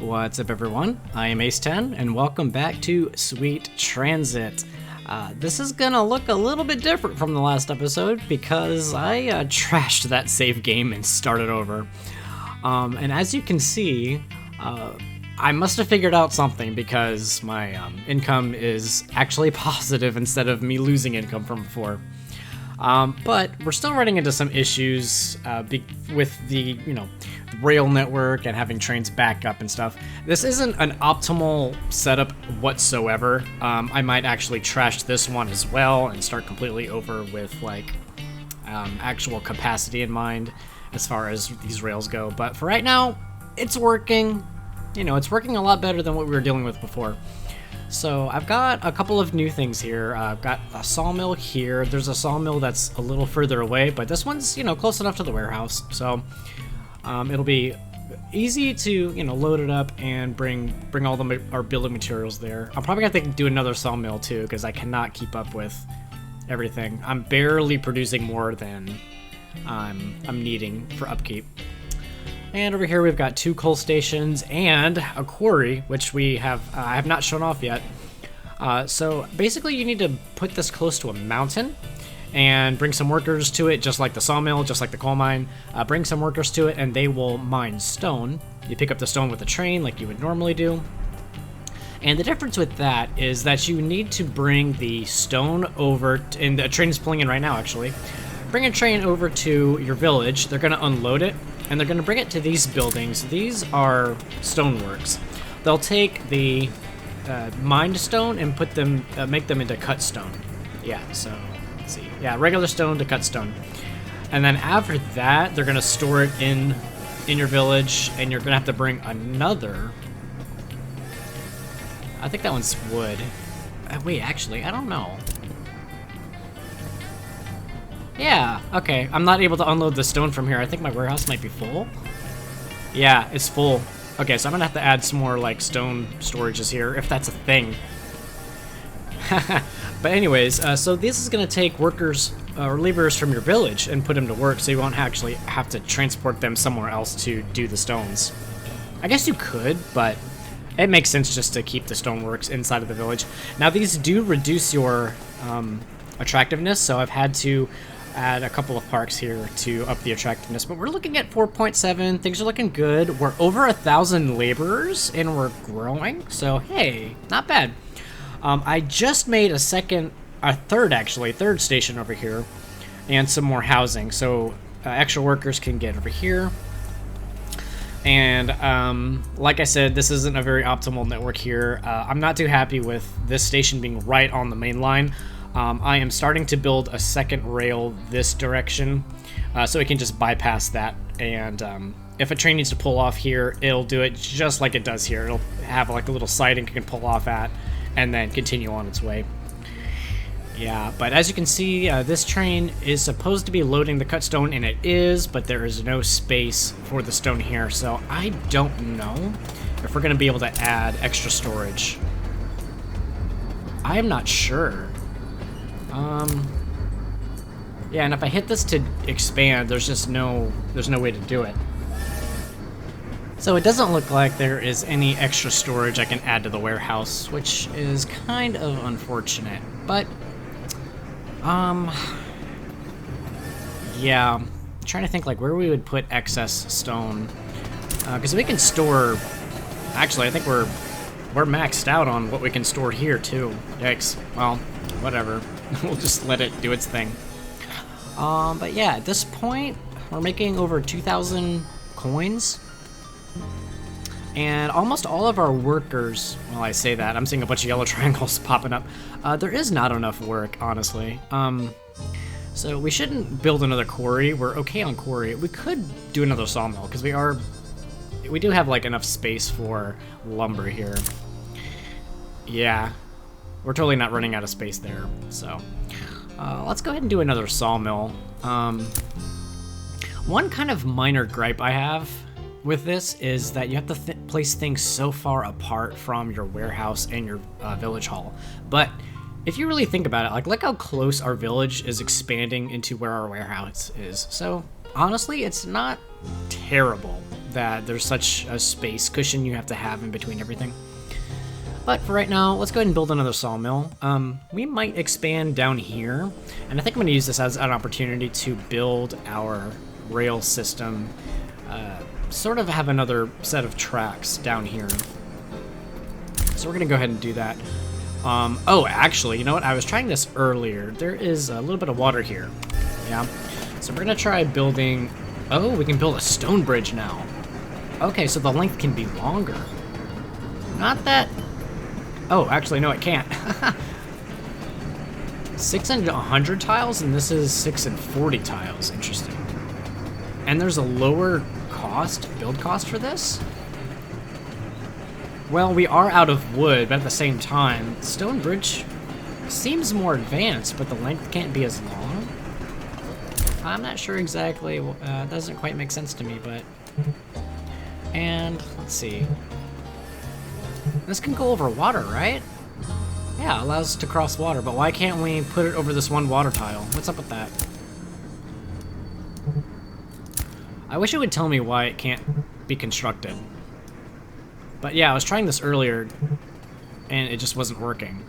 What's up, everyone? I am Ace10, and welcome back to Sweet Transit. This is gonna look a little bit different from the last episode because I trashed that save game and started over. And as you can see, I must have figured out something because my income is actually positive instead of me losing income from before. But we're still running into some issues with the, rail network and having trains back up and stuff. This isn't an optimal setup whatsoever. I might actually trash this one as well and start completely over with actual capacity in mind as far as these rails go. But for right now, it's working. It's working a lot better than what we were dealing with before. So I've got a couple of new things here. I've got a sawmill here. There's a sawmill that's a little further away, but this one's, close enough to the warehouse. So it'll be easy to, load it up and bring all our building materials there. I'm probably gonna have to do another sawmill too, because I cannot keep up with everything. I'm barely producing more than I'm needing for upkeep. And over here we've got 2 coal stations and a quarry, which I have not shown off yet. So basically you need to put this close to a mountain and bring some workers to it, just like the sawmill, just like the coal mine. Bring some workers to it and they will mine stone. You pick up the stone with a train like you would normally do. And the difference with that is that you need to bring the stone over, and the train is pulling in right now actually. Bring a train over to your village. They're gonna unload it and they're gonna bring it to these buildings. These are stoneworks. They'll take the mined stone and make them into cut stone. Yeah, so let's see. Yeah, regular stone to cut stone. And then after that, they're gonna store it in your village, and you're gonna have to bring another. I think that one's wood. Wait, actually, I don't know. Yeah, okay. I'm not able to unload the stone from here. I think my warehouse might be full. Yeah, it's full. Okay, so I'm gonna have to add some more stone storages here, if that's a thing. But anyways, so this is gonna take workers or laborers from your village and put them to work, so you won't actually have to transport them somewhere else to do the stones. I guess you could, but it makes sense just to keep the stoneworks inside of the village. Now these do reduce your attractiveness, so I've had to add a couple of parks here to up the attractiveness, but we're looking at 4.7. Things are looking good. We're over 1,000 laborers and we're growing, so hey, not bad. I just made a third station over here and some more housing, so extra workers can get over here. And like I said, this isn't a very optimal network here. I'm not too happy with this station being right on the main line. I am starting to build a second rail this direction, so it can just bypass that. And if a train needs to pull off here, it'll do it just like it does here. It'll have a little siding it can pull off at, and then continue on its way. Yeah, but as you can see, this train is supposed to be loading the cut stone, and it is, but there is no space for the stone here, so I don't know if we're going to be able to add extra storage. I am not sure. Yeah, and if I hit this to expand, there's no way to do it. So it doesn't look like there is any extra storage I can add to the warehouse, which is kind of unfortunate, but yeah, I'm trying to think where we would put excess stone, because we can store. Actually, I think we're maxed out on what we can store here too. Yikes. Well, whatever. We'll just let it do its thing. But yeah, at this point, we're making over 2,000 coins. And almost all of our workers, well, I say that, I'm seeing a bunch of yellow triangles popping up. There is not enough work, honestly. So we shouldn't build another quarry. We're okay on quarry. We could do another sawmill, because we do have enough space for lumber here. Yeah, we're totally not running out of space there. So let's go ahead and do another sawmill. One kind of minor gripe I have with this is that you have to place things so far apart from your warehouse and your village hall. But if you really think about it, look how close our village is expanding into where our warehouse is. So honestly, it's not terrible, that there's such a space cushion you have to have in between everything. But for right now, let's go ahead and build another sawmill. We might expand down here, and I think I'm going to use this as an opportunity to build our rail system, sort of have another set of tracks down here. So we're going to go ahead and do that. Oh, actually, you know what? I was trying this earlier. There is a little bit of water here. Yeah. So we're going to try building... Oh, we can build a stone bridge now. Okay, so the length can be longer. Not that... Oh, actually, no, it can't. 6 and 100 tiles, and this is 6 and 40 tiles. Interesting. And there's a lower cost, build cost for this? Well, we are out of wood, but at the same time, stone bridge seems more advanced, but the length can't be as long. I'm not sure exactly. It doesn't quite make sense to me, but... And, let's see. This can go over water, right? Yeah, it allows us to cross water, but why can't we put it over this one water tile? What's up with that? I wish it would tell me why it can't be constructed. But yeah, I was trying this earlier, and it just wasn't working.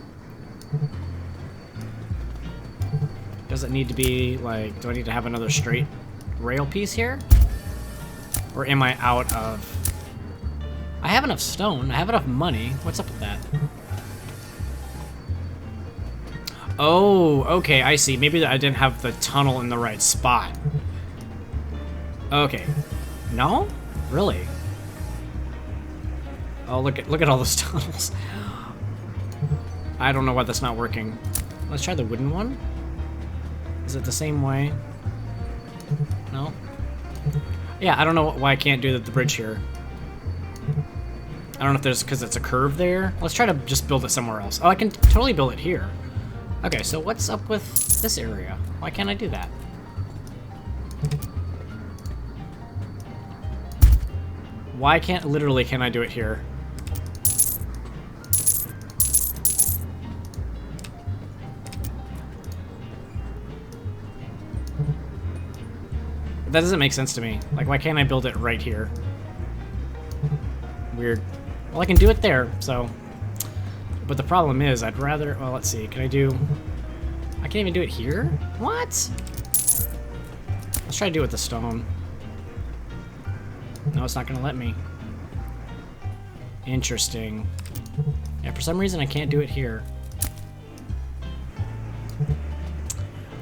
Does it need to be, like, do I need to have another straight rail piece here? Or am I out of... I have enough stone. I have enough money. What's up with that? Oh, okay, I see. Maybe I didn't have the tunnel in the right spot. Okay. No? Really? Oh, look at all those tunnels. I don't know why that's not working. Let's try the wooden one. Is it the same way? No? Yeah, I don't know why I can't do the bridge here. I don't know if there's because it's a curve there. Let's try to just build it somewhere else. Oh, I can totally build it here. Okay, so what's up with this area? Why can't I do that? Why can't I do it here? That doesn't make sense to me. Like, why can't I build it right here? Weird. Well, I can do it there, so... But the problem is, I'd rather... Well, let's see. Can I do... I can't even do it here? What? Let's try to do it with the stone. No, it's not going to let me. Interesting. Yeah, for some reason I can't do it here.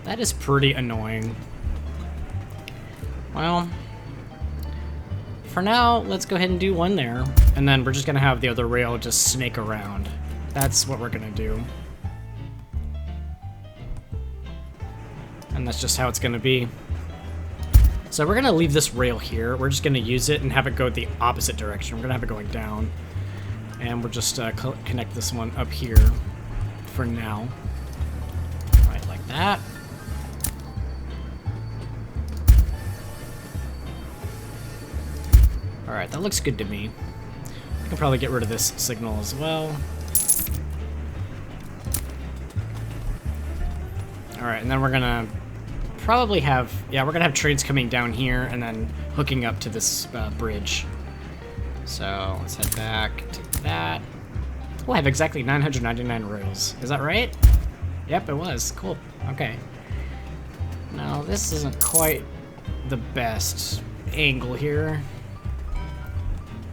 That is pretty annoying. Well, for now, let's go ahead and do one there. And then we're just going to have the other rail just snake around. That's what we're going to do. And that's just how it's going to be. So we're going to leave this rail here. We're just going to use it and have it go the opposite direction. We're going to have it going down. And we'll just connect this one up here for now. Right, like that. Alright, that looks good to me. I can probably get rid of this signal as well. Alright, and then we're gonna probably have... Yeah, we're gonna have trains coming down here and then hooking up to this bridge. So, let's head back to that. Oh, I have exactly 999 rails. Is that right? Yep, it was. Cool. Okay. Now, this isn't quite the best angle here.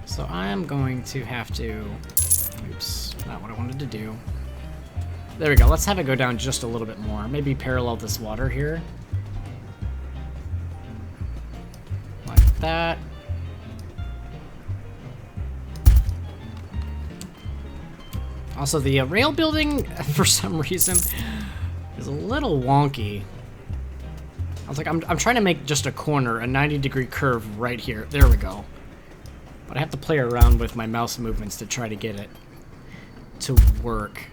So I'm going to have to... Oops, not what I wanted to do. There we go. Let's have it go down just a little bit more. Maybe parallel this water here. Like that. Also, the rail building, for some reason, is a little wonky. I was like, I'm trying to make just a corner, a 90-degree curve right here. There we go. But I have to play around with my mouse movements to try to get it to work.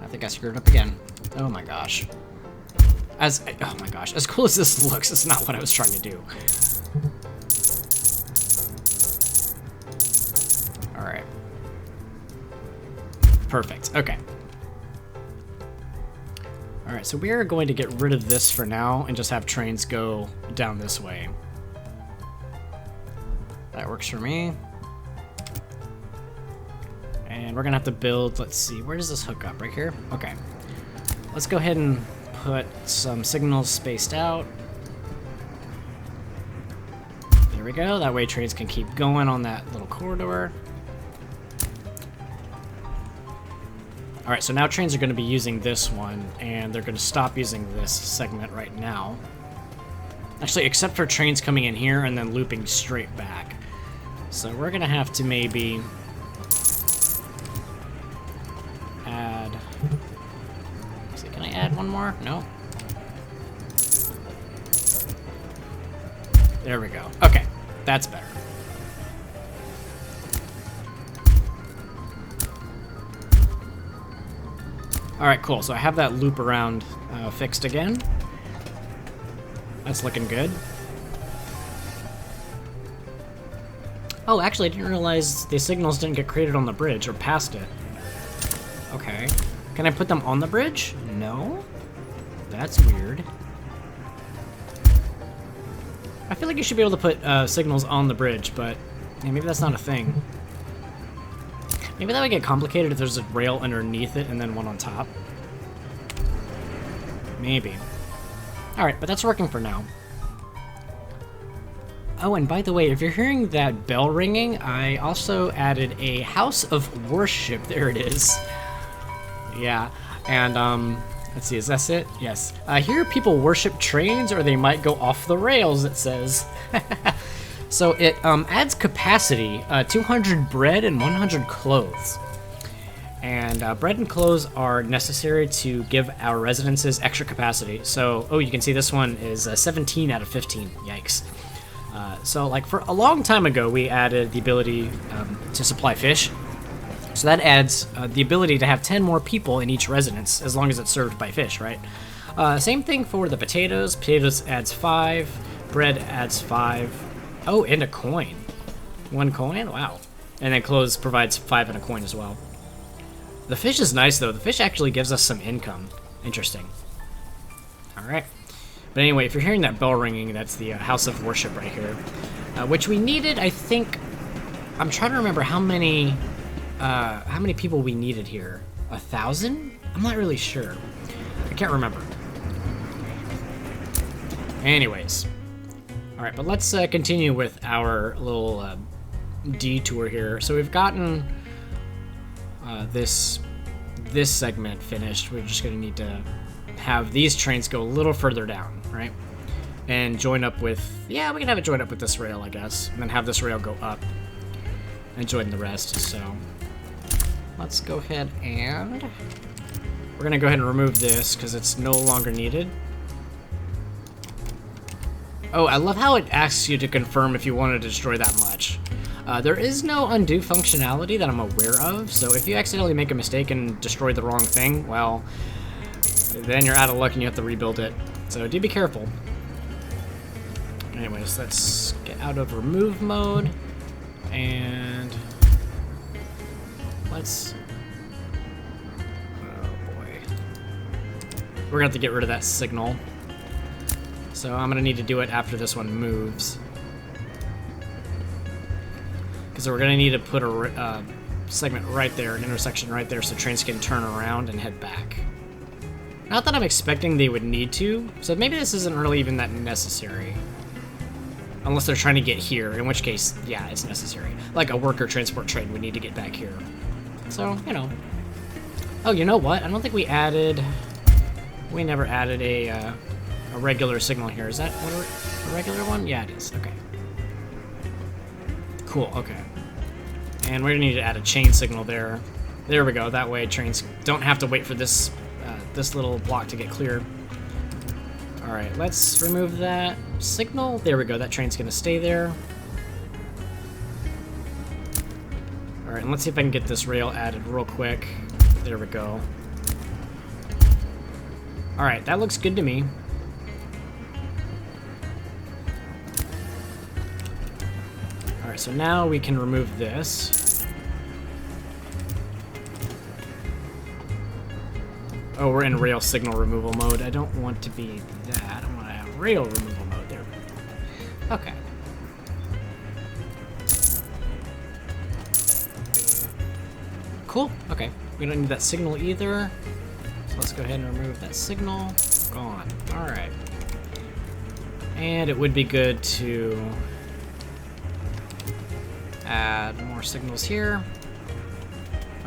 I think I screwed up again. Oh my gosh. Oh my gosh, as cool as this looks, it's not what I was trying to do. Alright. Perfect, okay. Alright, so we are going to get rid of this for now and just have trains go down this way. That works for me. And we're gonna have to build, let's see, where does this hook up? Right here? Okay. Let's go ahead and put some signals spaced out. There we go, that way trains can keep going on that little corridor. Alright, so now trains are going to be using this one, and they're going to stop using this segment right now. Actually, except for trains coming in here and then looping straight back. So we're going to have to maybe add... Let's see, can I add one more? No. There we go. Okay, that's better. Alright, cool. So I have that loop around fixed again. That's looking good. Oh, actually, I didn't realize the signals didn't get created on the bridge, or past it. Okay. Can I put them on the bridge? No? That's weird. I feel like you should be able to put signals on the bridge, but yeah, maybe that's not a thing. Maybe that would get complicated if there's a rail underneath it and then one on top. Maybe. Alright, but that's working for now. Oh, and by the way, if you're hearing that bell ringing, I also added a house of worship. There it is. Yeah, and let's see, is that it? Yes. Here people worship trains or they might go off the rails, it says. So it adds capacity, 200 bread and 100 clothes. And bread and clothes are necessary to give our residences extra capacity. So, oh, you can see this one is 17 out of 15. Yikes. So, like, for a long time ago, we added the ability to supply fish. So that adds the ability to have 10 more people in each residence, as long as it's served by fish, right? Same thing for the potatoes. Potatoes adds 5. Bread adds 5. Oh, and a coin. 1 coin? Wow. And then clothes provides 5 and a coin as well. The fish is nice, though. The fish actually gives us some income. Interesting. Alright. But anyway, if you're hearing that bell ringing, that's the House of Worship right here. Which we needed, I think... I'm trying to remember how many people we needed here. 1,000? I'm not really sure. I can't remember. Anyways. Alright, but let's continue with our little detour here. So we've gotten this segment finished. We're just going to need to have these trains go a little further down, right? And join up with... Yeah, we can have it join up with this rail, I guess. And then have this rail go up and join the rest. So let's go ahead and... We're going to go ahead and remove this because it's no longer needed. Oh, I love how it asks you to confirm if you want to destroy that much. There is no undo functionality that I'm aware of, so if you accidentally make a mistake and destroy the wrong thing, well, then you're out of luck and you have to rebuild it. So do be careful. Anyways, let's get out of remove mode, and let's... Oh boy. We're gonna have to get rid of that signal. So I'm gonna need to do it after this one moves. Because we're gonna need to put a segment right there, an intersection right there, so trains can turn around and head back. Not that I'm expecting they would need to, so maybe this isn't really even that necessary. Unless they're trying to get here, in which case, yeah, it's necessary. Like a worker transport train would need to get back here. So, you know. Oh, you know what? I don't think we added... We never added a regular signal here. Is that a regular one? Yeah, it is. Okay. Cool, okay. And we're gonna need to add a chain signal there. There we go. That way trains don't have to wait for this this little block to get cleared. Alright, let's remove that signal. There we go. That train's gonna stay there. Alright, and let's see if I can get this rail added real quick. There we go. Alright, that looks good to me. Alright, so now we can remove this. Oh, we're in rail signal removal mode. I don't want to be that. I want to have rail removal mode. There we go. Okay. Cool. Okay. We don't need that signal either. So let's go ahead and remove that signal. Gone. Alright. And it would be good to add more signals here.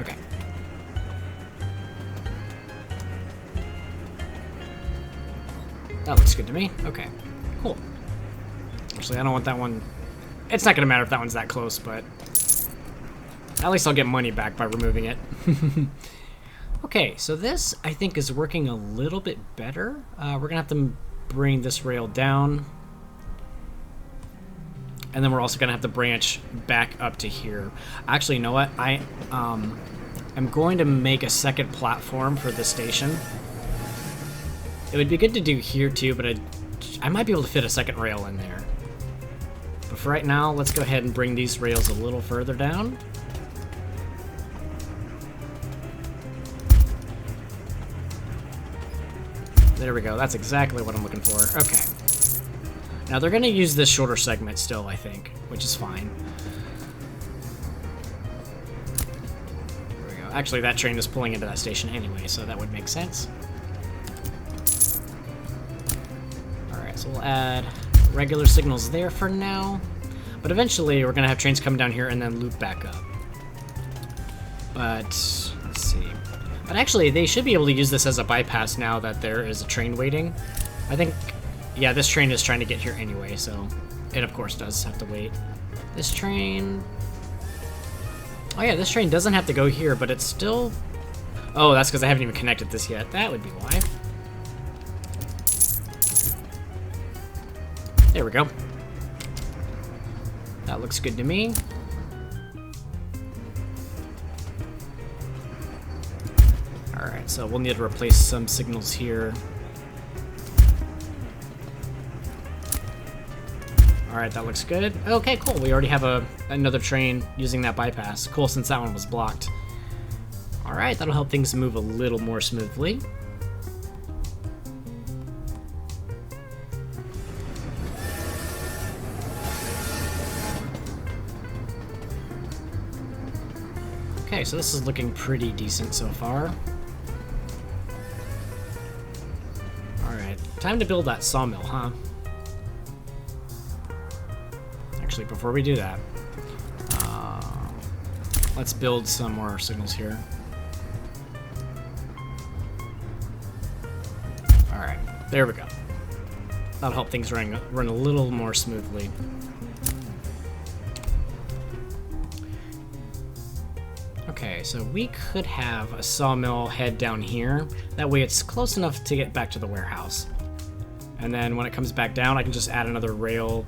Okay. That looks good to me. Okay. Cool. Actually, I don't want that one. It's not going to matter if that one's that close, but at least I'll get money back by removing it. Okay, so this, I think, is working a little bit better. We're going to have to bring this rail down. And then we're also going to have to branch back up to here. Actually, you know what? I'm going to make a second platform for the station. It would be good to do here, too, but I might be able to fit a second rail in there. But for right now, let's go ahead and bring these rails a little further down. There we go. That's exactly what I'm looking for. Okay. Now they're going to use this shorter segment still, I think, which is fine. There we go. Actually, that train is pulling into that station anyway, so that would make sense. Alright, so we'll add regular signals there for now. But eventually, we're going to have trains come down here and then loop back up. But, let's see. But actually, they should be able to use this as a bypass now that there is a train waiting. I think, yeah, this train is trying to get here anyway, so it, of course, does have to wait. This train... Oh, yeah, this train doesn't have to go here, but it's still... Oh, that's because I haven't even connected this yet. That would be why. There we go. That looks good to me. Alright, so we'll need to replace some signals here. Alright, that looks good. Okay, cool. We already have another train using that bypass. Cool, since that one was blocked. Alright, that'll help things move a little more smoothly. Okay, so this is looking pretty decent so far. Alright, time to build that sawmill, huh? Actually, before we do that, let's build some more signals here. Alright, there we go. That'll help things run a little more smoothly. Okay, so we could have a sawmill head down here. That way it's close enough to get back to the warehouse. And then when it comes back down, I can just add another rail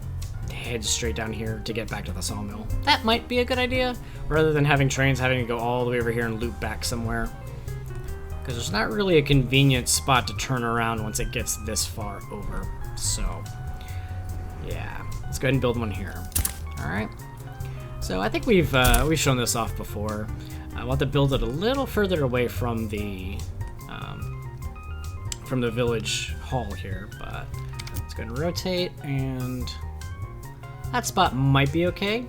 head straight down here to get back to the sawmill. That might be a good idea, rather than having trains having to go all the way over here and loop back somewhere. Because there's not really a convenient spot to turn around once it gets this far over. So, yeah, let's go ahead and build one here. All right. So I think we've shown this off before. We'll have to build it a little further away from the village hall here, but let's go ahead and rotate, and that spot might be okay.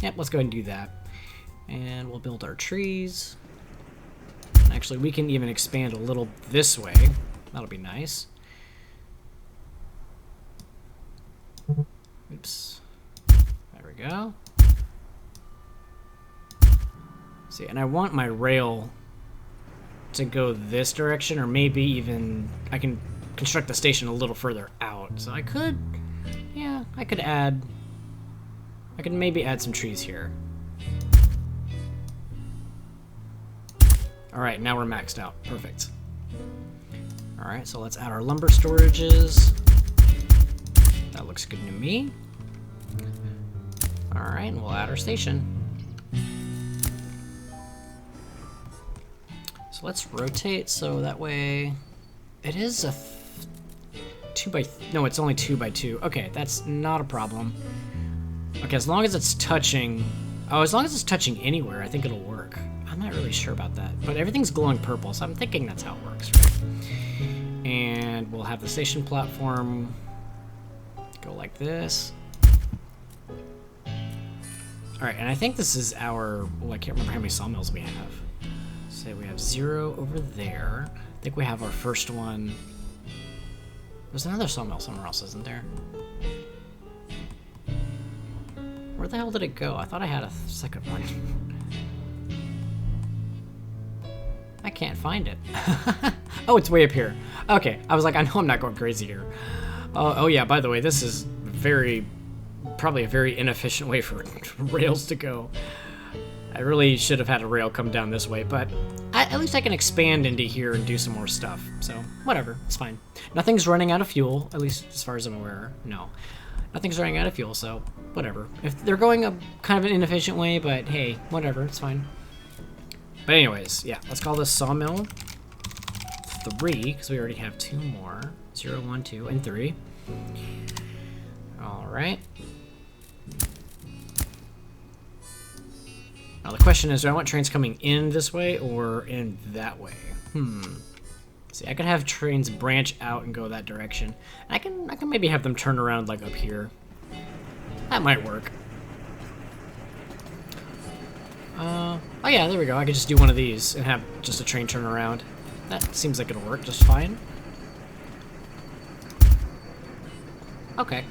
Yep, let's go ahead and do that. And we'll build our trees. Actually, we can even expand a little this way. That'll be nice. Oops. There we go. See, and I want my rail to go this direction, or maybe even I can construct the station a little further out. So I could, yeah, I could maybe add some trees here. All right, now we're maxed out. Perfect. All right, so let's add our lumber storages. That looks good to me. All right, and we'll add our station. So let's rotate so that way it is a no, it's only 2 by 2. Okay, that's not a problem. Okay, as long as it's touching, as long as it's touching anywhere, I think it'll work. I'm not really sure about that. But everything's glowing purple, so I'm thinking that's how it works, right? And we'll have the station platform go like this. Alright, and I think this is our... Well, I can't remember how many sawmills we have. Say we have 0 over there. I think we have our first one. There's another sawmill somewhere else, isn't there? Where the hell did it go? I thought I had a second one. I can't find it. Oh, it's way up here. Okay, I was like, I know I'm not going crazy here. Oh yeah, by the way, this is probably a very inefficient way for rails to go. I really should have had a rail come down this way, but at least I can expand into here and do some more stuff. So, whatever, it's fine. Nothing's running out of fuel, at least as far as I'm aware. No. Nothing's running out of fuel, so whatever. If they're going a kind of an inefficient way, but hey, whatever, it's fine. But anyways, yeah, let's call this sawmill 3, because we already have 2 more. 0, 1, 2, and 3. Alright. Now the question is, do I want trains coming in this way or in that way? See, I could have trains branch out and go that direction. I can maybe have them turn around like up here. That might work. Oh yeah, there we go. I could just do one of these and have just a train turn around. That seems like it'll work just fine. Okay.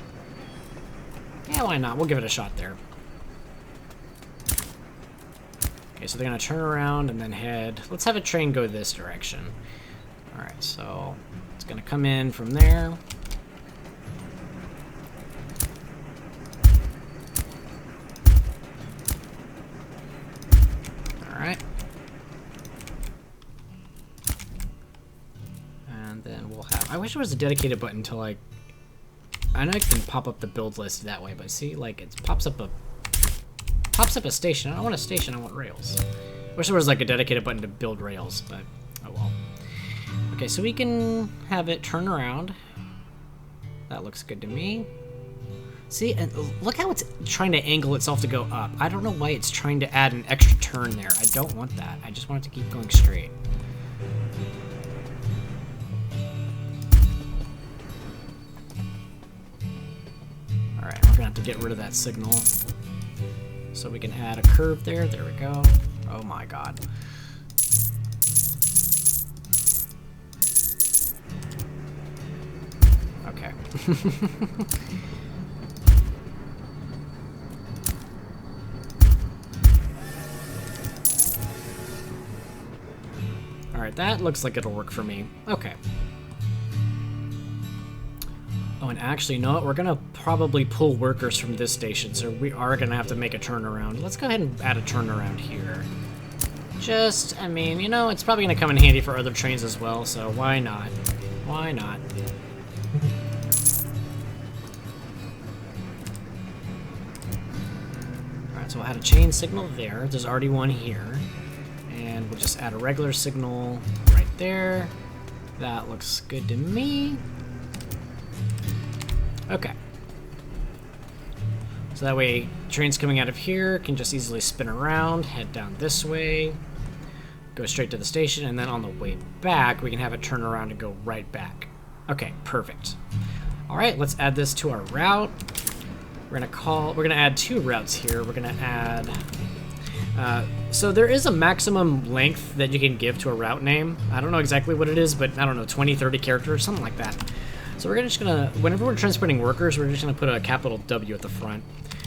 Yeah, why not? We'll give it a shot there. Okay, so they're gonna turn around and then head. Let's have a train go this direction. Alright, so it's gonna come in from there. Alright. And then we'll have... I wish there was a dedicated button to, like... I know I can pop up the build list that way, but see, like, it pops up a station. I don't want a station, I want rails. Wish there was, like, a dedicated button to build rails, but oh well. Okay, so we can have it turn around. That looks good to me. See, and look how it's trying to angle itself to go up. I don't know why it's trying to add an extra turn there. I don't want that. I just want it to keep going straight. Alright, we're gonna have to get rid of that signal. So we can add a curve there. There we go. Oh my god. Okay. Alright, that looks like it'll work for me. Okay. Oh, and actually, you know what? We're gonna probably pull workers from this station, so we are gonna have to make a turnaround. Let's go ahead and add a turnaround here. Just, I mean, you know, it's probably gonna come in handy for other trains as well, so why not? Why not? Alright, so we'll add a chain signal there. There's already one here. And we'll just add a regular signal right there. That looks good to me. Okay. So that way, trains coming out of here can just easily spin around, head down this way, go straight to the station, and then on the way back, we can have it turn around and go right back. Okay, perfect. All right, let's add this to our route. We're gonna add 2 routes here. We're gonna add, so there is a maximum length that you can give to a route name. I don't know exactly what it is, but I don't know, 20, 30 characters, something like that. So we're just gonna, whenever we're transporting workers, we're just gonna put a capital W at the front.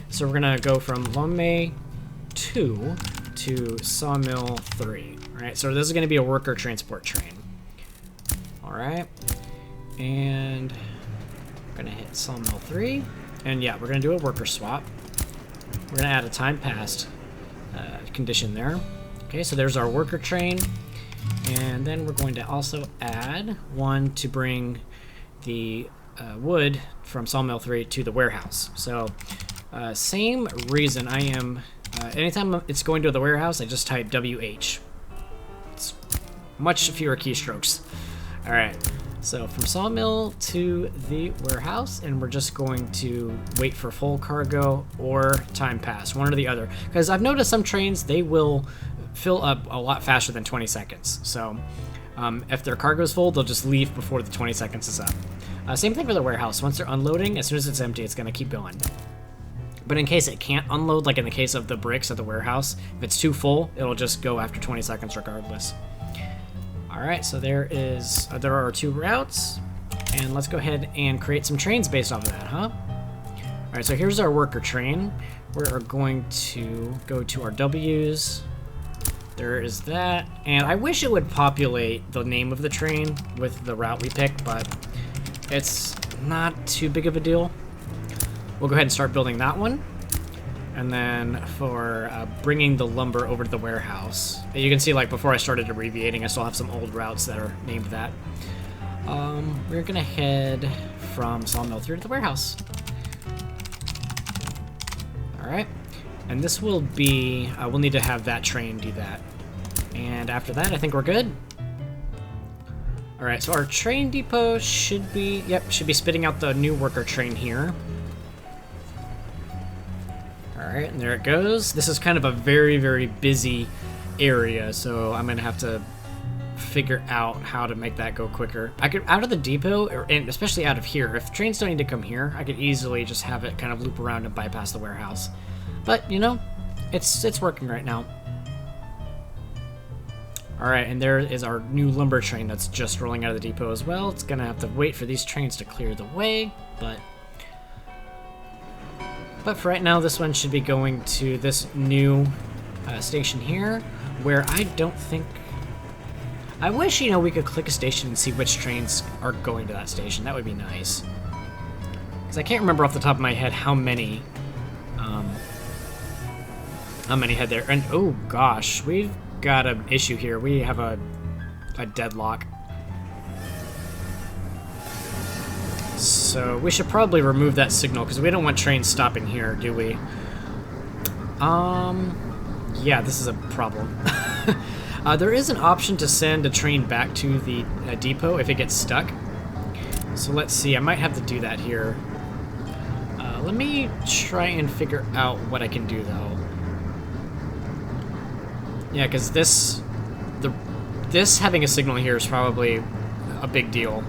So we're gonna go from Lomé 2 to Sawmill 3. Alright, so this is gonna be a worker transport train. Alright. And we're gonna hit Sawmill 3. And yeah, we're gonna do a worker swap. We're gonna add a time passed condition there. Okay, so there's our worker train. And then we're going to also add one to bring the wood from Sawmill 3 to the warehouse. So same reason I am, anytime it's going to the warehouse, I just type WH. It's much fewer keystrokes. All right, so from Sawmill to the warehouse, and we're just going to wait for full cargo or time pass, one or the other. Because I've noticed some trains, they will fill up a lot faster than 20 seconds. So if their cargo is full, they'll just leave before the 20 seconds is up. Same thing for the warehouse. Once they're unloading, as soon as it's empty, it's going to keep going. But in case it can't unload, like in the case of the bricks at the warehouse, if it's too full, it'll just go after 20 seconds regardless. Alright, so there are our 2 routes, and let's go ahead and create some trains based off of that, huh? Alright, so here's our worker train. We're going to go to our W's. There is that, and I wish it would populate the name of the train with the route we picked, but it's not too big of a deal. We'll go ahead and start building that one. And then for bringing the lumber over to the warehouse, you can see, like, before I started abbreviating, I still have some old routes that are named that. We're gonna head from Sawmill through to the warehouse. Alright, and this will be, we'll need to have that train do that. And after that, I think we're good. Alright, so our train depot should be, should be spitting out the new worker train here. Alright, and there it goes. This is kind of a very, very busy area, so I'm going to have to figure out how to make that go quicker. I could, out of the depot, and especially out of here, if trains don't need to come here, I could easily just have it kind of loop around and bypass the warehouse. But, you know, it's working right now. Alright, and there is our new lumber train that's just rolling out of the depot as well. It's going to have to wait for these trains to clear the way, but for right now, this one should be going to this new station here, where I don't think... I wish, you know, we could click a station and see which trains are going to that station. That would be nice. Because I can't remember off the top of my head how many head there. And, oh gosh, we've got an issue here. We have a deadlock. So we should probably remove that signal, because we don't want trains stopping here, do we? Yeah, this is a problem. There is an option to send a train back to the depot if it gets stuck. So let's see, I might have to do that here. Let me try and figure out what I can do, though. Yeah, because this having a signal here is probably a big deal.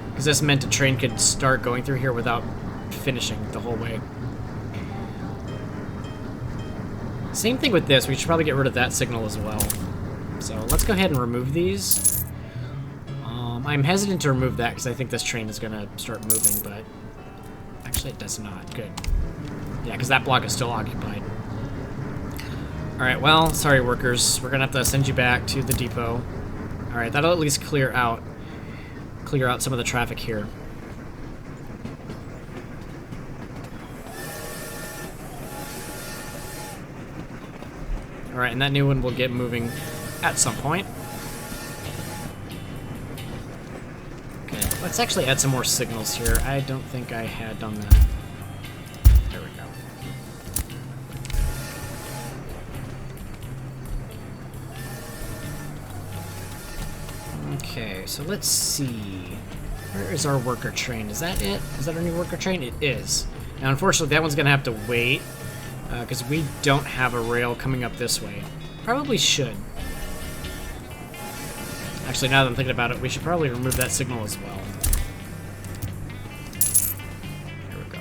Because this meant a train could start going through here without finishing the whole way. Same thing with this, we should probably get rid of that signal as well. So let's go ahead and remove these. I'm hesitant to remove that because I think this train is going to start moving, but actually it does not. Good. Yeah, because that block is still occupied. Alright, well, sorry workers. We're going to have to send you back to the depot. Alright, that'll at least clear out some of the traffic here. Alright, and that new one will get moving at some point. Okay, let's actually add some more signals here. I don't think I had done that. There we go. Okay, so let's see. Where is our worker train? Is that it? Is that our new worker train? It is. Now, unfortunately, that one's going to have to wait because we don't have a rail coming up this way. Probably should. Actually, now that I'm thinking about it, we should probably remove that signal as well. Here we go.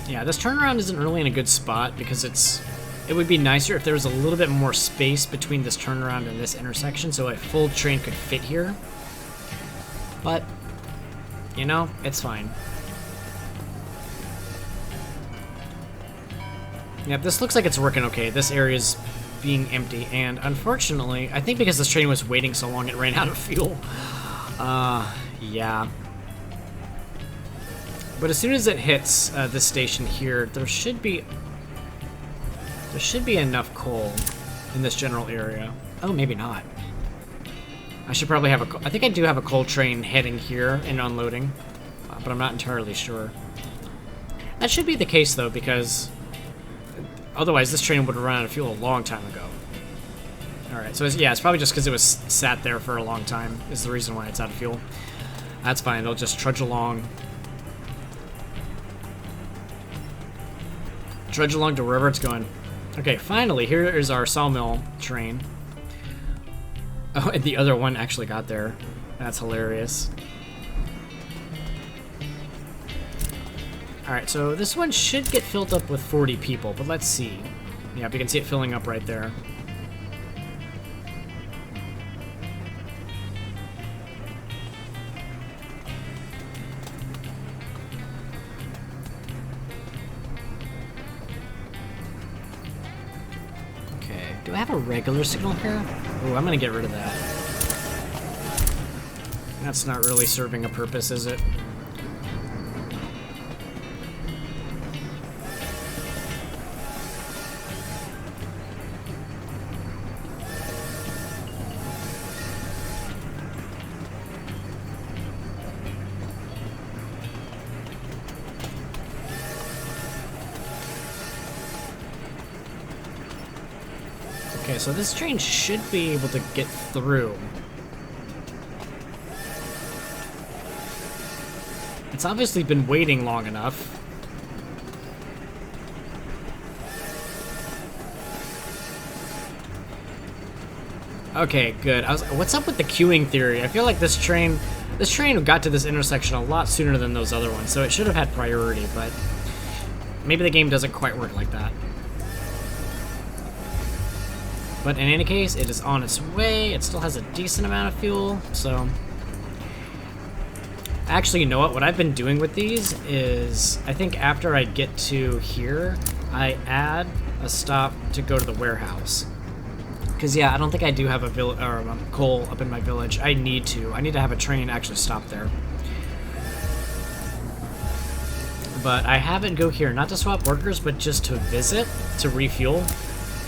Yeah, this turnaround isn't really in a good spot because it would be nicer if there was a little bit more space between this turnaround and this intersection so a full train could fit here. But, you know, it's fine. Yep, this looks like it's working okay. This area's being empty, and unfortunately, I think because this train was waiting so long, it ran out of fuel. Yeah. But as soon as it hits this station here, there should be enough coal in this general area. Oh, maybe not. I should probably have I think I do have a coal train heading here and unloading, but I'm not entirely sure. That should be the case though, because Otherwise, this train would have run out of fuel a long time ago. Alright, so yeah, it's probably just because it was sat there for a long time is the reason why it's out of fuel. That's fine, it'll just trudge along. Trudge along to wherever it's going. Okay, finally, here is our sawmill train. Oh, and the other one actually got there. That's hilarious. Alright, so this one should get filled up with 40 people, but let's see. Yeah, you can see it filling up right there. Okay, do I have a regular signal here? Oh, I'm gonna get rid of that. That's not really serving a purpose, is it? Okay, so this train should be able to get through. It's obviously been waiting long enough. Okay, good. What's up with the queuing theory? I feel like this train got to this intersection a lot sooner than those other ones, so it should have had priority, but maybe the game doesn't quite work like that. But in any case, it is on its way. It still has a decent amount of fuel, so... Actually, you know what? What I've been doing with these is, I think after I get to here, I add a stop to go to the warehouse. Because, yeah, I don't think I do have a coal up in my village. I need to. I need to have a train actually stop there. But I have it go here, not to swap workers, but just to visit, to refuel.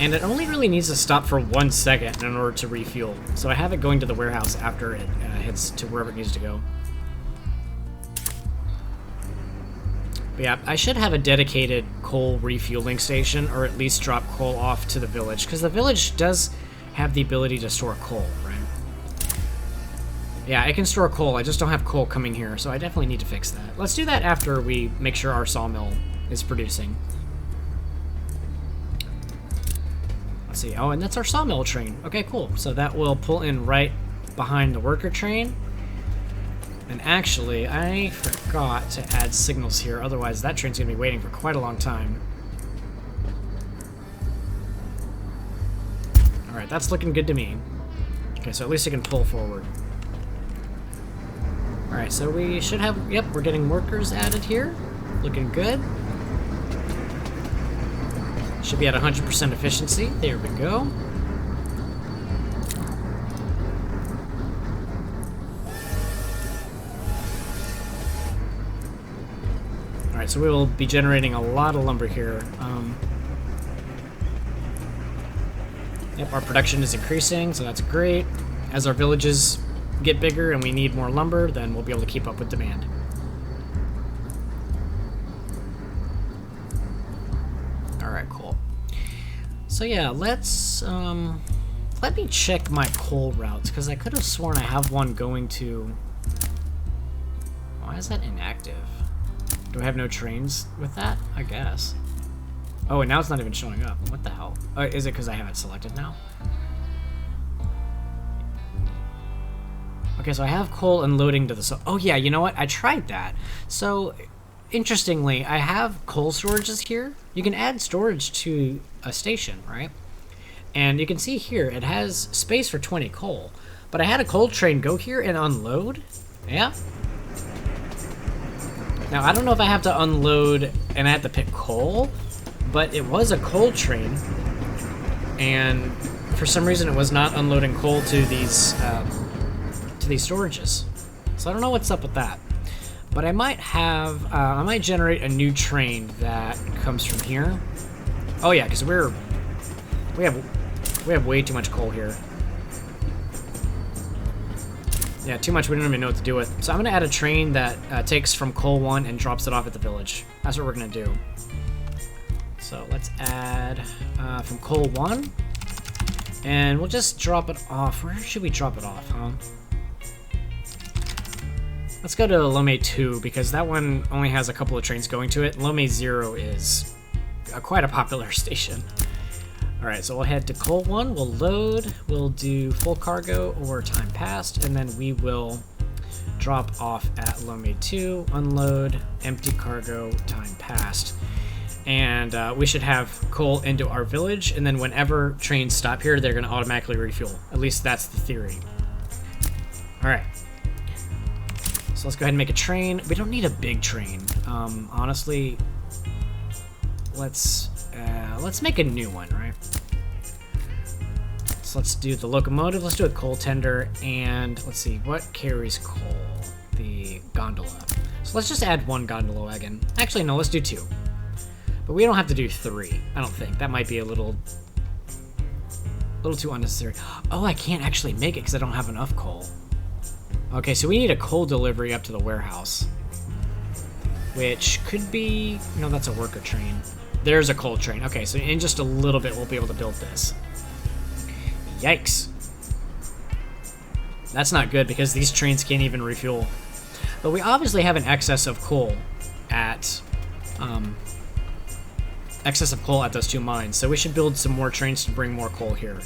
And it only really needs to stop for 1 second in order to refuel. So I have it going to the warehouse after it heads to wherever it needs to go. But yeah, I should have a dedicated coal refueling station, or at least drop coal off to the village, because the village does have the ability to store coal, right? Yeah, I can store coal, I just don't have coal coming here, so I definitely need to fix that. Let's do that after we make sure our sawmill is producing. Let's see, oh, and that's our sawmill train. Okay, cool. So that will pull in right behind the worker train. And actually, I forgot to add signals here, otherwise that train's gonna be waiting for quite a long time. Alright, that's looking good to me. Okay, so at least it can pull forward. Alright, so we should have, yep, we're getting workers added here. Looking good. Should be at 100% efficiency. There we go. Alright, so we will be generating a lot of lumber here. Yep, our production is increasing, so that's great. As our villages get bigger and we need more lumber, then we'll be able to keep up with demand. Alright, cool. So yeah, let's, let me check my coal routes, because I could have sworn I have one going to... Why is that inactive? Do I have no trains with that? I guess. Oh, and now it's not even showing up. What the hell? Oh, is it because I have it selected now? Okay, so I have coal unloading to the... Oh yeah, you know what? I tried that. So, interestingly, I have coal storages here. You can add storage to a station, right? And you can see here, it has space for 20 coal. But I had a coal train go here and unload. Yeah. Now, I don't know if I have to unload and I have to pick coal, but it was a coal train, and for some reason it was not unloading coal to these storages. So I don't know what's up with that. But I might have, I might generate a new train that comes from here. Oh yeah, because we have way too much coal here. Yeah, too much we don't even know what to do with. So I'm gonna add a train that takes from coal 1 and drops it off at the village. That's what we're gonna do. So let's add from coal 1. And we'll just drop it off. Where should we drop it off, huh? Let's go to Lomé 2 because that one only has a couple of trains going to it. Lomé 0 is quite a popular station. Alright, so we'll head to coal 1, we'll load, we'll do full cargo or time passed, and then we will drop off at Lomé 2, unload, empty cargo, time passed. And we should have coal into our village, and then whenever trains stop here, they're going to automatically refuel. At least that's the theory. Alright. So let's go ahead and make a train. We don't need a big train. Honestly, let's make a new one, right? So let's do the locomotive. Let's do a coal tender, and let's see what carries coal. The gondola. So let's just add 1 gondola wagon. Actually, no, let's do 2. But we don't have to do 3. I don't think that might be a little too unnecessary. Oh, I can't actually make it because I don't have enough coal. Okay, so we need a coal delivery up to the warehouse, which could be... No, that's a worker train. There's a coal train. Okay, so in just a little bit, we'll be able to build this. Yikes. That's not good because these trains can't even refuel. But we obviously have an excess of coal at those 2 mines, so we should build some more trains to bring more coal here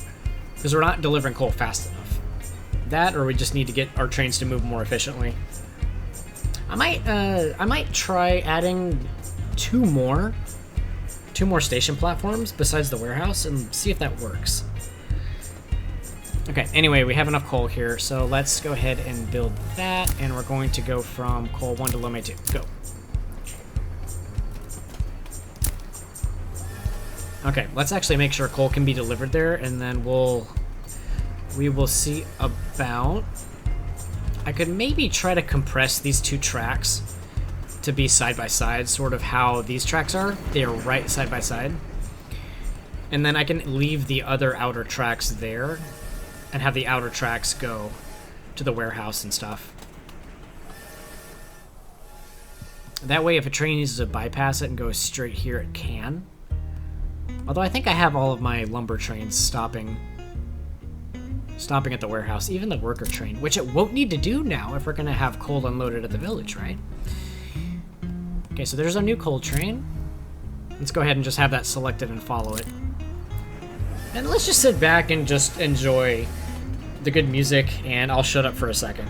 because we're not delivering coal fast enough. That, or we just need to get our trains to move more efficiently. I might try adding 2 more station platforms besides the warehouse and see if that works. Okay, anyway, we have enough coal here, so let's go ahead and build that, and we're going to go from coal 1 to Lomé 2. Go. Okay, let's actually make sure coal can be delivered there, and then we will see about... I could maybe try to compress these 2 tracks to be side by side, sort of how these tracks are. They are right side by side. And then I can leave the other outer tracks there and have the outer tracks go to the warehouse and stuff. That way, if a train needs to bypass it and go straight here, it can. Although I think I have all of my lumber trains stopping at the warehouse, even the worker train, which it won't need to do now if we're going to have coal unloaded at the village, right? Okay, so there's our new coal train. Let's go ahead and just have that selected and follow it. And let's just sit back and just enjoy the good music, and I'll shut up for a second.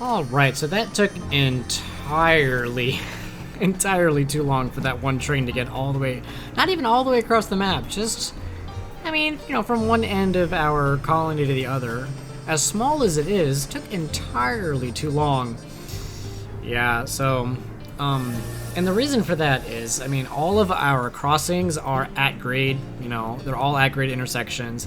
All right, so that took entirely too long for that one train to get all the way, not even all the way across the map, just, I mean, you know, from one end of our colony to the other. As small as it is, took entirely too long. Yeah, so, and the reason for that is, I mean, all of our crossings are at grade, you know, they're all at grade intersections.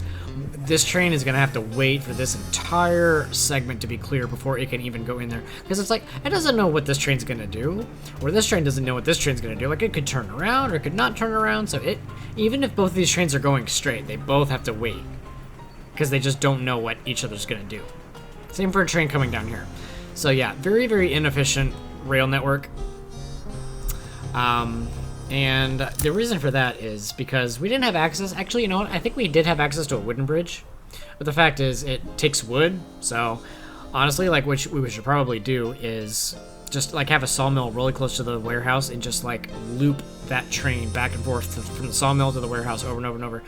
This train is gonna have to wait for this entire segment to be clear before it can even go in there. Because it's like, it doesn't know what this train's gonna do, or this train doesn't know what this train's gonna do. Like, it could turn around, or it could not turn around, so even if both of these trains are going straight, they both have to wait. Because they just don't know what each other's gonna do. Same for a train coming down here. So yeah, very, very inefficient rail network. And the reason for that is because we didn't have access. Actually, you know what? I think we did have access to a wooden bridge. But the fact is, it takes wood. So honestly, like, what we should probably do is just like have a sawmill really close to the warehouse and just like loop that train back and forth from the sawmill to the warehouse over and over and over.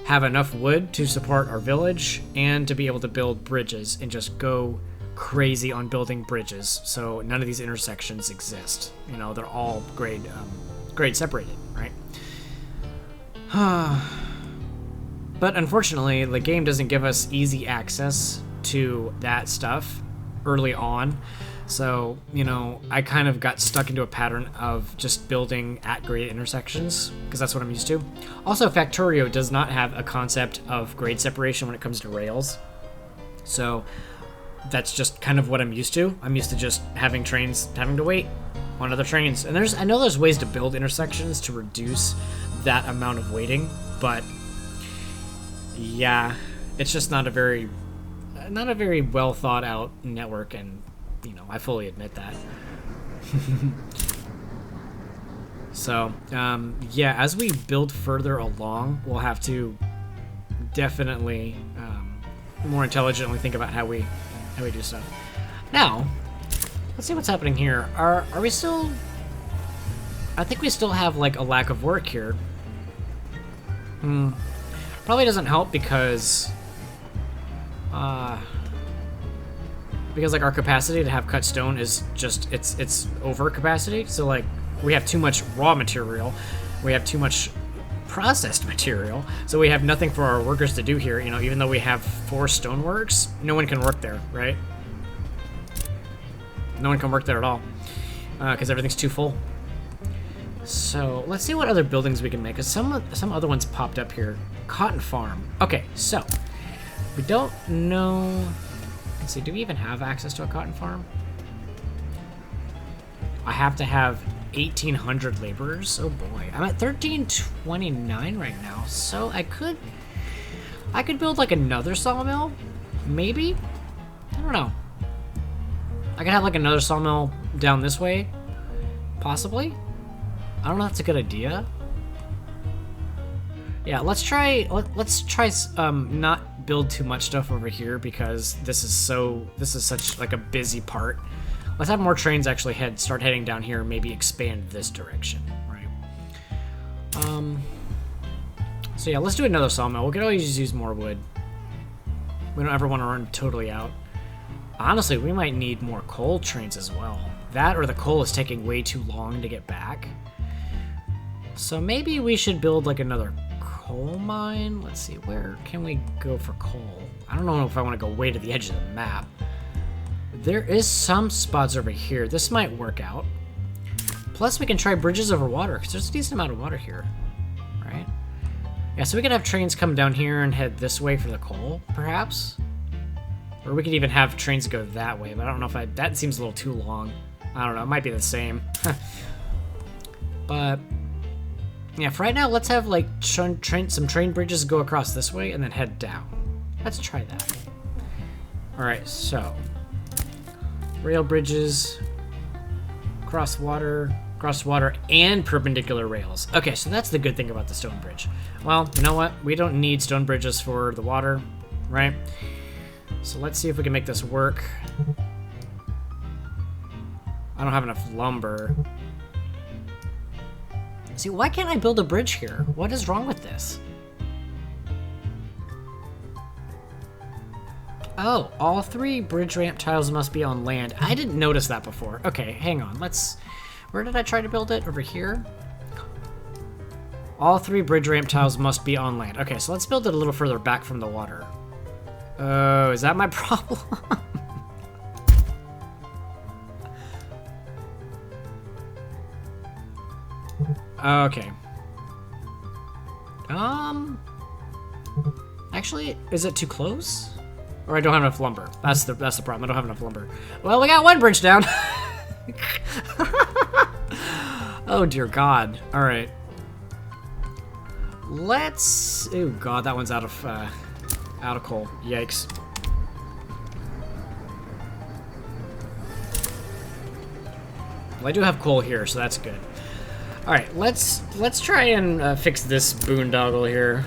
Have enough wood to support our village and to be able to build bridges and just go crazy on building bridges. So none of these intersections exist. You know, they're all grade separated, right? But unfortunately, the game doesn't give us easy access to that stuff early on. So, you know, I kind of got stuck into a pattern of just building at grade intersections, because that's what I'm used to. Also, Factorio does not have a concept of grade separation when it comes to rails. So that's just kind of what I'm used to. I'm used to just having trains having to wait on other trains. And I know there's ways to build intersections to reduce that amount of waiting, but yeah, it's just not a very well thought out network, and you know, I fully admit that. So, yeah, as we build further along, we'll have to definitely more intelligently think about how we do stuff. Now, let's see what's happening here. Are we still... I think we still have, like, a lack of work here. Probably doesn't help because... like, our capacity to have cut stone is just... It's over capacity. So, like, we have too much raw material. We have too much processed material. So we have nothing for our workers to do here. You know, even though we have 4 stoneworks, no one can work there, right? No one can work there at all because everything's too full. So let's see what other buildings we can make. Cause some other ones popped up here. Cotton farm. Okay, so we don't know. Let's see. Do we even have access to a cotton farm? I have to have 1,800 laborers. Oh boy, I'm at 1329 right now. So I could build like another sawmill, maybe. I don't know. I could have like another sawmill down this way, possibly. I don't know if that's a good idea. Yeah, let's try not build too much stuff over here because this is such like a busy part. Let's have more trains actually start heading down here and maybe expand this direction, right? So yeah, let's do another sawmill. We could always just use more wood. We don't ever want to run totally out. Honestly, we might need more coal trains as well. That or the coal is taking way too long to get back. So maybe we should build like another coal mine. Let's see, where can we go for coal? I don't know if I want to go way to the edge of the map. There is some spots over here. This might work out. Plus, we can try bridges over water, because there's a decent amount of water here, right? Yeah, so we could have trains come down here and head this way for the coal, perhaps? Or we could even have trains go that way, but I don't know if that seems a little too long. I don't know, it might be the same. But, yeah, for right now, let's have, like, some train bridges go across this way and then head down. Let's try that. Alright, so... rail bridges, cross water, and perpendicular rails. Okay, so that's the good thing about the stone bridge. Well, you know what? We don't need stone bridges for the water, right? So let's see if we can make this work. I don't have enough lumber. See, why can't I build a bridge here? What is wrong with this? Oh, all 3 bridge ramp tiles must be on land. I didn't notice that before. Okay, hang on. Where did I try to build it? Over here? All 3 bridge ramp tiles must be on land. Okay, so let's build it a little further back from the water. Oh, is that my problem? Okay. Actually, is it too close? Or I don't have enough lumber. That's the problem. I don't have enough lumber. Well, we got one bridge down. Oh dear God. All right. Let's. Oh God, that one's out of coal. Yikes. Well, I do have coal here, so that's good. All right, let's try and fix this boondoggle here.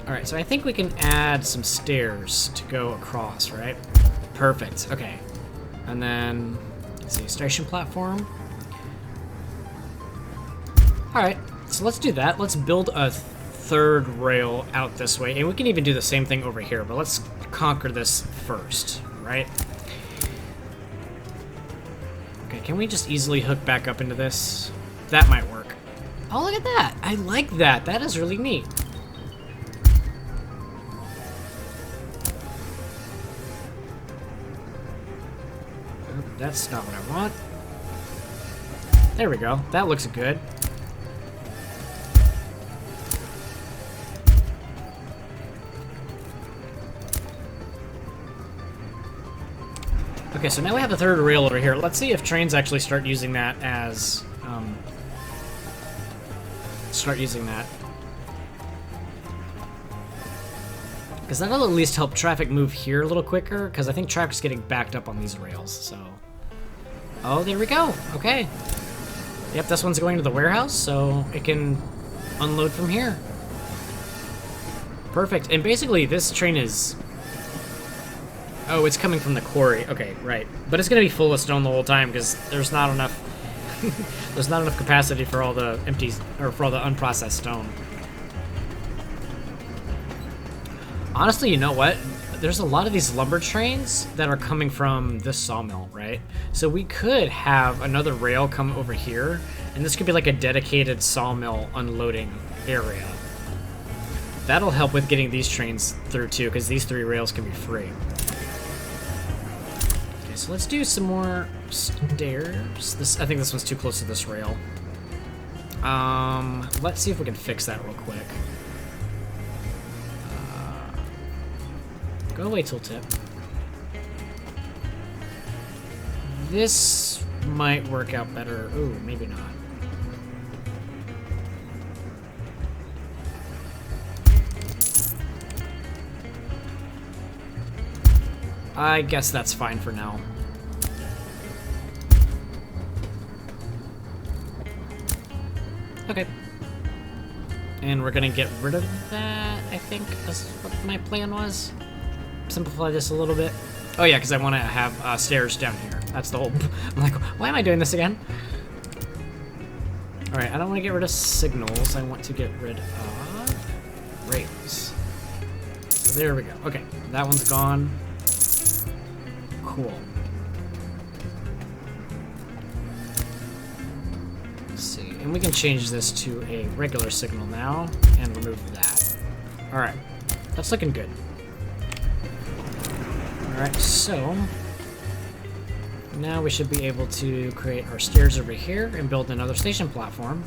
All right, so I think we can add some stairs to go across, right? Perfect. Okay, and then let's see, station platform. All right, so let's do that. Let's build a 3rd rail out this way, and we can even do the same thing over here. But let's conquer this first, right? Okay, can we just easily hook back up into this? That might work. Oh, look at that! I like that. That is really neat. That's not what I want. There we go. That looks good. Okay, so now we have a 3rd rail over here. Let's see if trains actually start using that as... Because that'll at least help traffic move here a little quicker, because I think traffic's getting backed up on these rails, so... Oh, there we go. Okay. Yep, this one's going to the warehouse, so it can unload from here. Perfect. And basically, this train is... Oh, it's coming from the quarry. Okay, right. But it's going to be full of stone the whole time, because there's not enough... there's not enough capacity for all the for all the unprocessed stone. Honestly, you know what? There's a lot of these lumber trains that are coming from this sawmill, right? So we could have another rail come over here, and this could be like a dedicated sawmill unloading area. That'll help with getting these trains through too, because these 3 rails can be free. Okay, so let's do some more stairs. I think this one's too close to this rail. Let's see if we can fix that real quick. Go away, tooltip. This might work out better. Ooh, maybe not. I guess that's fine for now. Okay. And we're gonna get rid of that, I think, that's what my plan was. Simplify this a little bit. Oh yeah, because I want to have stairs down here. That's the whole... I'm like, why am I doing this again? Alright, I don't want to get rid of signals. I want to get rid of rails. So there we go. Okay, that one's gone. Cool. Let's see. And we can change this to a regular signal now and remove that. Alright, that's looking good. Alright, so now we should be able to create our stairs over here and build another station platform.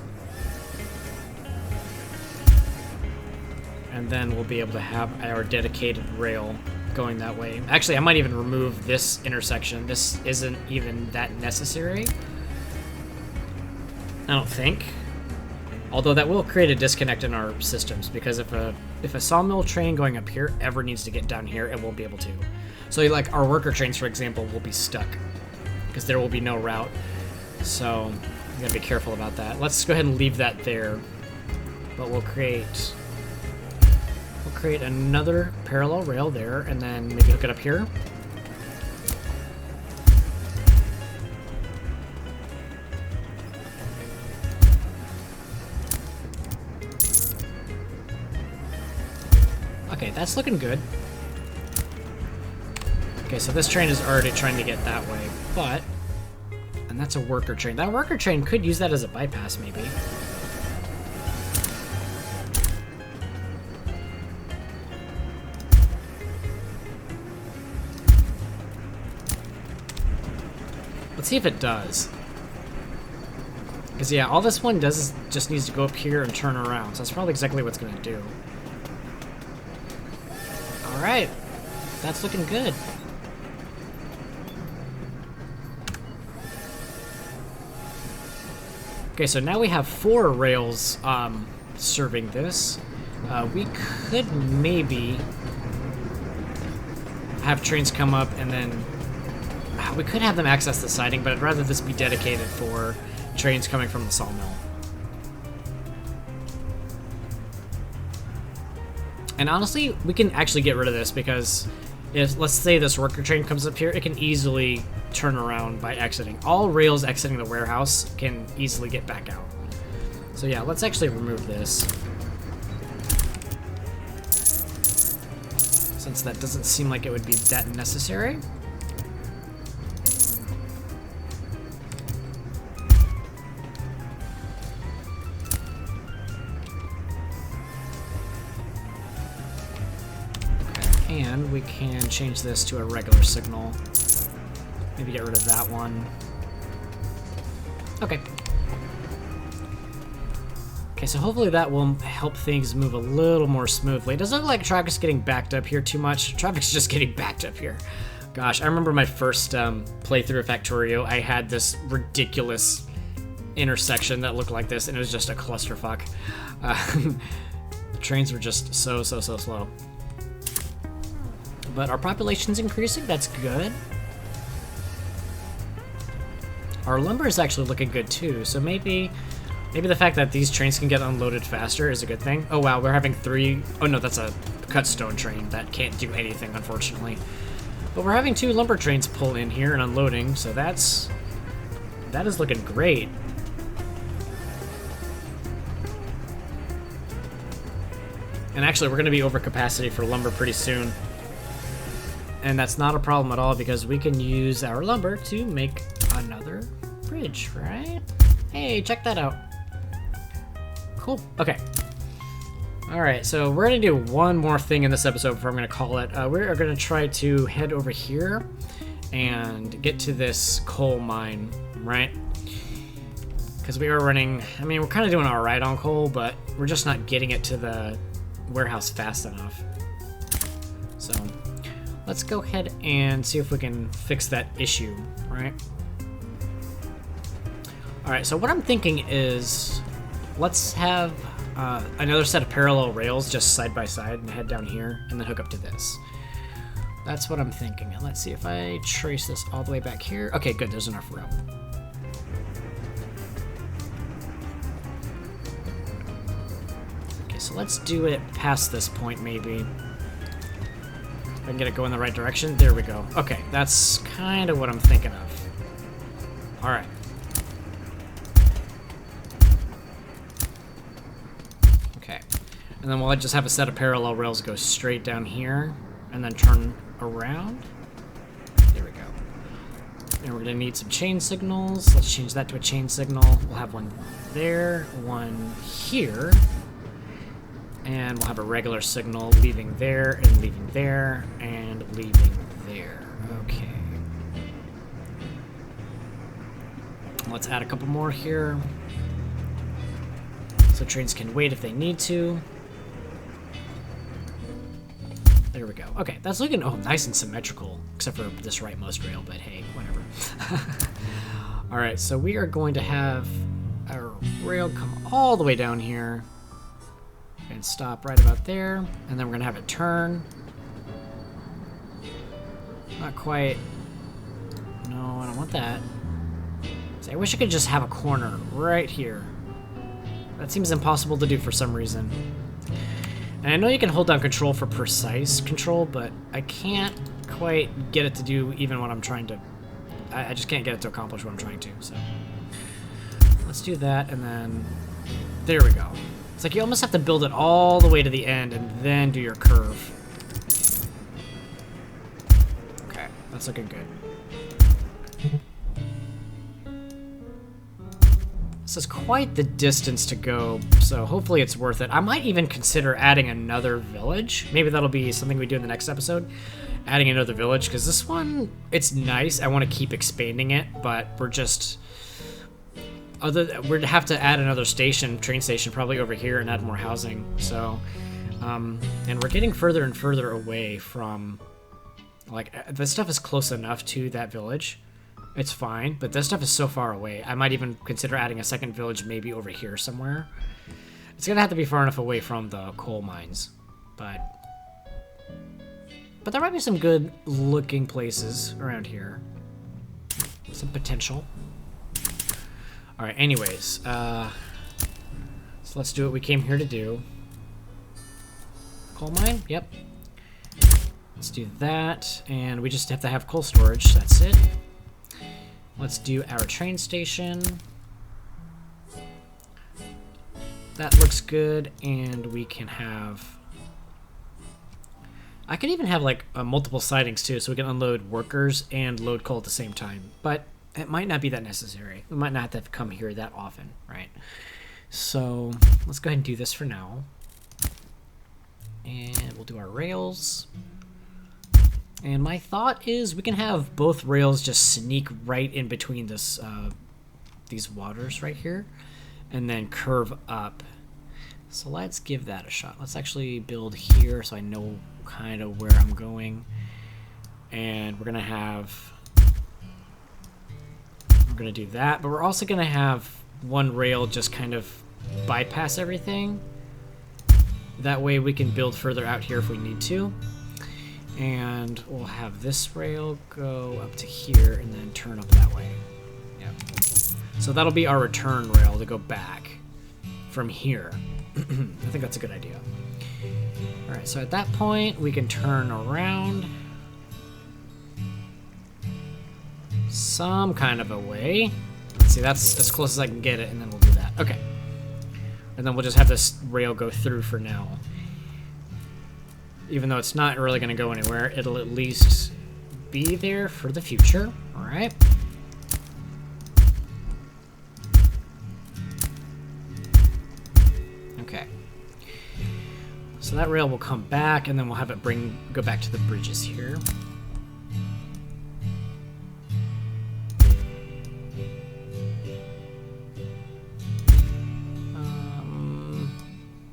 And then we'll be able to have our dedicated rail going that way. Actually, I might even remove this intersection. This isn't even that necessary, I don't think. Although that will create a disconnect in our systems, because if a sawmill train going up here ever needs to get down here, it won't be able to. So like our worker trains, for example, will be stuck because there will be no route. So you gotta be careful about that. Let's go ahead and leave that there, but we'll create another parallel rail there, and then maybe hook it up here. Okay, that's looking good. Okay, so this train is already trying to get that way, but... And that's a worker train. That worker train could use that as a bypass, maybe. Let's see if it does. Because, yeah, all this one does is just needs to go up here and turn around. So that's probably exactly what it's going to do. Alright. That's looking good. Okay, so now we have 4 rails serving this. We could maybe have trains come up and then... we could have them access the siding, but I'd rather this be dedicated for trains coming from the sawmill. And honestly, we can actually get rid of this because if, let's say this worker train comes up here, it can easily turn around by exiting. All rails exiting the warehouse can easily get back out. So yeah, let's actually remove this. Since that doesn't seem like it would be that necessary. And we can change this to a regular signal. Maybe get rid of that one. Okay. Okay, so hopefully that will help things move a little more smoothly. It doesn't look like traffic's getting backed up here too much. Traffic's just getting backed up here. Gosh, I remember my first playthrough of Factorio. I had this ridiculous intersection that looked like this, and it was just a clusterfuck. Trains were just so slow. But our population's increasing, that's good. Our lumber is actually looking good too, so maybe the fact that these trains can get unloaded faster is a good thing. Oh wow, we're having 3... Oh no, that's a cut stone train that can't do anything, unfortunately. But we're having 2 lumber trains pull in here and unloading, so that is looking great. And actually, we're going to be over capacity for lumber pretty soon. And that's not a problem at all because we can use our lumber to make another bridge, right? Hey, check that out. Cool. Okay. All right, so we're going to do one more thing in this episode before I'm going to call it. We're going to try to head over here and get to this coal mine, right? Because we are running... I mean, we're kind of doing all right on coal, but we're just not getting it to the warehouse fast enough. So... let's go ahead and see if we can fix that issue, right? Alright, so what I'm thinking is let's have another set of parallel rails just side by side and head down here and then hook up to this. That's what I'm thinking. And let's see if I trace this all the way back here. Okay, good, there's enough room. Okay, so let's do it past this point maybe. I can get it going the right direction. There we go. Okay, that's kind of what I'm thinking of. All right. Okay, and then we'll just have a set of parallel rails go straight down here and then turn around. There we go. And we're gonna need some chain signals. Let's change that to a chain signal. We'll have one there, one here. And we'll have a regular signal leaving there and leaving there and leaving there. Okay. Let's add a couple more here. So trains can wait if they need to. There we go. Okay, that's looking nice and symmetrical, except for this rightmost rail, but hey, whatever. All right, so we are going to have our rail come all the way down here. And stop right about there, and then we're gonna have it turn. Not quite. No, I don't want that. See, I wish I could just have a corner right here. That seems impossible to do for some reason. And I know you can hold down control for precise control, but I can't quite get it to do even what I'm trying to. I just can't get it to accomplish what I'm trying to, so. Let's do that, and then there we go. It's like you almost have to build it all the way to the end and then do your curve. That's looking good. This is quite the distance to go, so hopefully it's worth it. I might even consider adding another village. Maybe that'll be something we do in the next episode. Adding another village, because this one, it's nice. I want to keep expanding it, but we're just... we'd have to add another station, train station, probably over here and add more housing. So, and we're getting further and further away from... Like, this stuff is close enough to that village. It's fine, but this stuff is so far away. I might even consider adding a second village maybe over here somewhere. It's gonna have to be far enough away from the coal mines. But there might be some good looking places around here. Some potential. Alright, anyways. So let's do what we came here to do. Coal mine? Yep. Let's do that, and we just have to have coal storage, that's it. Let's do our train station. That looks good, and we can have... I could even have, like, multiple sidings, too, so we can unload workers and load coal at the same time. But it might not be that necessary. We might not have to come here that often, right? So, let's go ahead and do this for now. And we'll do our rails. And my thought is we can have both rails just sneak right in between this, these waters right here, and then curve up. So let's give that a shot. Let's actually build here so I know kind of where I'm going. And we're gonna do that, but we're also gonna have one rail just kind of bypass everything. That way we can build further out here if we need to. And we'll have this rail go up to here and then turn up that way. Yeah. So that'll be our return rail to go back from here. I think that's a good idea. All right, so at that point, we can turn around some kind of a way. Let's see, that's as close as I can get it, and then we'll do that. Okay. And then we'll just have this rail go through for now. Even though it's not really going to go anywhere, it'll at least be there for the future. All right. Okay. So that rail will come back, and then we'll have it go back to the bridges here.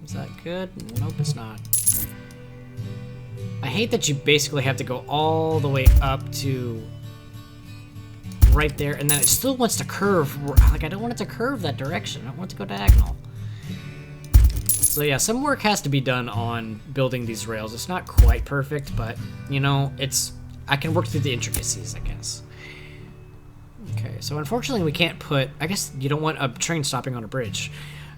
Is that good? Nope, it's not. I hate that you basically have to go all the way up to right there, and then it still wants to curve. Like, I don't want it to curve that direction. I want it to go diagonal. So yeah, some work has to be done on building these rails. It's not quite perfect, but, you know, I can work through the intricacies, I guess. Okay, so unfortunately we can't put... I guess you don't want a train stopping on a bridge.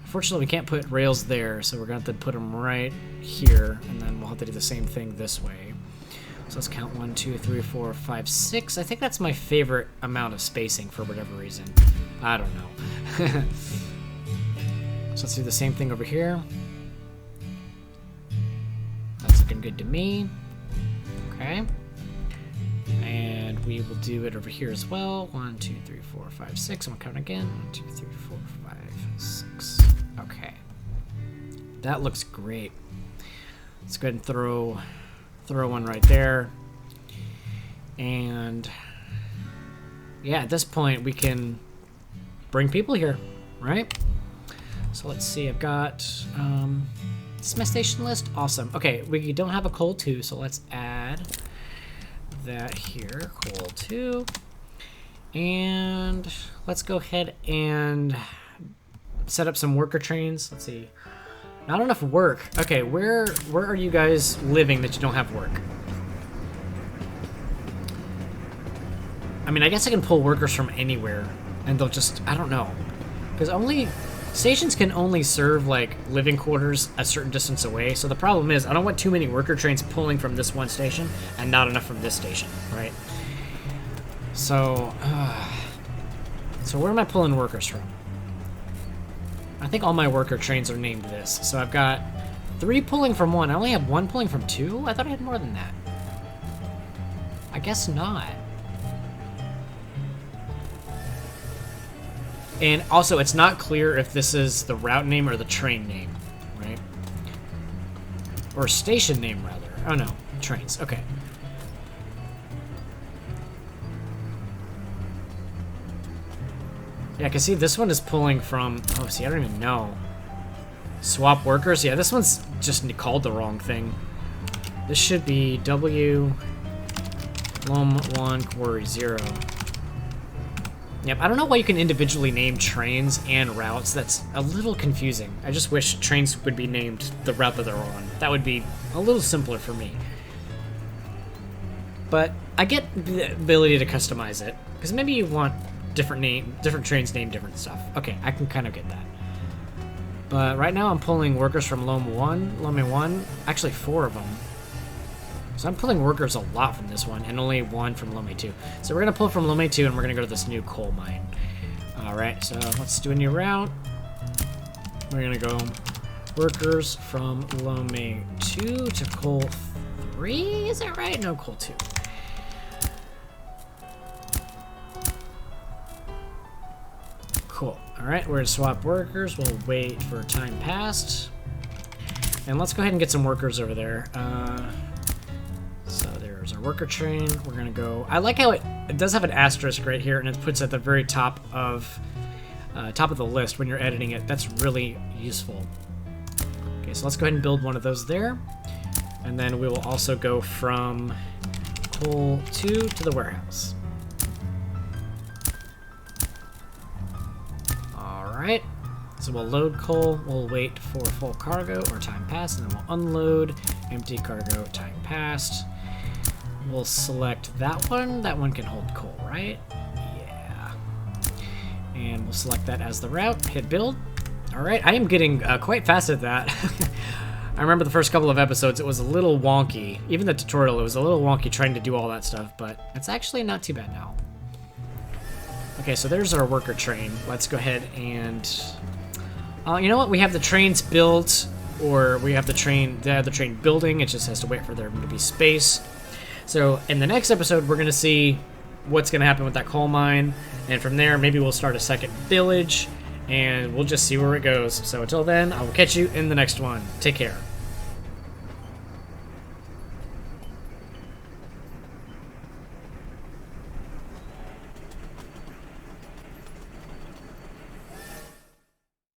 Unfortunately, we can't put rails there, so we're going to have to put them right here, and then we'll have to do the same thing this way. So let's count 1, 2, 3, 4, 5, 6. I think that's my favorite amount of spacing for whatever reason. I don't know. So let's do the same thing over here. That's looking good to me. Okay. And we will do it over here as well. 1, 2, 3, 4, 5, 6. I'm going to count again. 1, 2, 3, 4, 5, 6. Okay. That looks great. Let's go ahead and throw one right there. And yeah, at this point we can bring people here, right? So let's see, I've got this is my station list. Awesome. Okay, we don't have a coal 2, so let's add that here, coal 2. And let's go ahead and set up some worker trains. Let's see. Not enough work. Okay, where are you guys living that you don't have work? I mean, I guess I can pull workers from anywhere, and they'll just... I don't know. Because stations can only serve, like, living quarters a certain distance away, so the problem is I don't want too many worker trains pulling from this one station and not enough from this station, right? So, so where am I pulling workers from? I think all my worker trains are named this. So I've got 3 pulling from 1. I only have 1 pulling from 2? I thought I had more than that. I guess not. And also, it's not clear if this is the route name or the train name, right? Or station name, rather. Oh, no. Trains. Okay. Yeah, I can see this one is pulling from... Oh, see, I don't even know. Swap workers? Yeah, this one's just called the wrong thing. This should be W... Lom 1 Quarry 0. Yep, I don't know why you can individually name trains and routes. That's a little confusing. I just wish trains would be named the route that they're on. That would be a little simpler for me. But I get the ability to customize it, because maybe you want different trains named different stuff. Okay, I can kind of get that. But right now I'm pulling workers from Lomé 1, actually 4 of them. So I'm pulling workers a lot from this one, and only 1 from Lomé 2. So we're going to pull from Lomé 2, and we're going to go to this new coal mine. Alright, so let's do a new route. We're going to go workers from Lomé 2 to coal 3? Is that right? No, coal 2. Cool. Alright, we're going to swap workers. We'll wait for time passed. And let's go ahead and get some workers over there. So there's our worker train. We're gonna go. I like how it does have an asterisk right here, and it puts at the very top of the list when you're editing it. That's really useful. Okay, so let's go ahead and build one of those there, and then we will also go from coal 2 to the warehouse. All right. So we'll load coal, we'll wait for full cargo or time passed, and then we'll unload, empty cargo, time passed. We'll select that one. That one can hold coal, right? Yeah. And we'll select that as the route, hit build. All right, I am getting quite fast at that. I remember the first couple of episodes, it was a little wonky. Even the tutorial, it was a little wonky trying to do all that stuff, but it's actually not too bad now. Okay, so there's our worker train. Let's go ahead and... you know what? We have the trains built, or we have the other train building. It just has to wait for there to be space. So in the next episode, we're going to see what's going to happen with that coal mine. And from there, maybe we'll start a second village, and we'll just see where it goes. So until then, I will catch you in the next one. Take care.